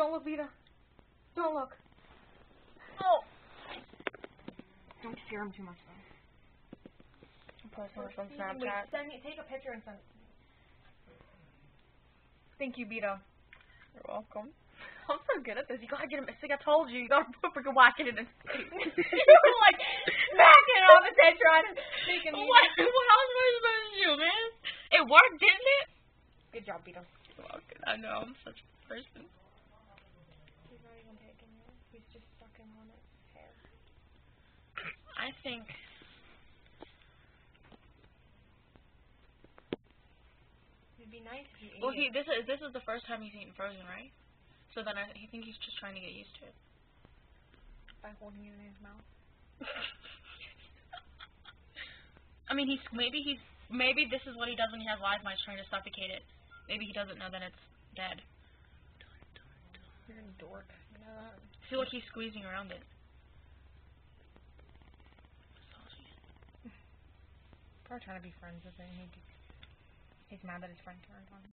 Don't look, Vita. Don't look. Oh. Don't scare him too much, though. I'm posting this on Snapchat. Take a picture and send it to me. Thank you, Vita. You're welcome. I'm so good at this. You gotta get him sick. I told you. You gotta freaking whack it in his face. You were like smacking off his head trying to make him. What? How was I supposed to do, man? It worked, didn't it? Good job, Vita. I know, I'm such a person. He's not even taking it. He's just sucking on his hair. I think... It'd be nice if you ate Well, it. this is the first time he's eaten frozen, right? So then I think he's just trying to get used to it. By holding it in his mouth. I mean, maybe this is what he does when he has live mice, trying to suffocate it. Maybe he doesn't know that it's dead. You're a dork. You know that? See, look, he's squeezing around it. Probably trying to be friends with him. He's mad that his friend turned on him.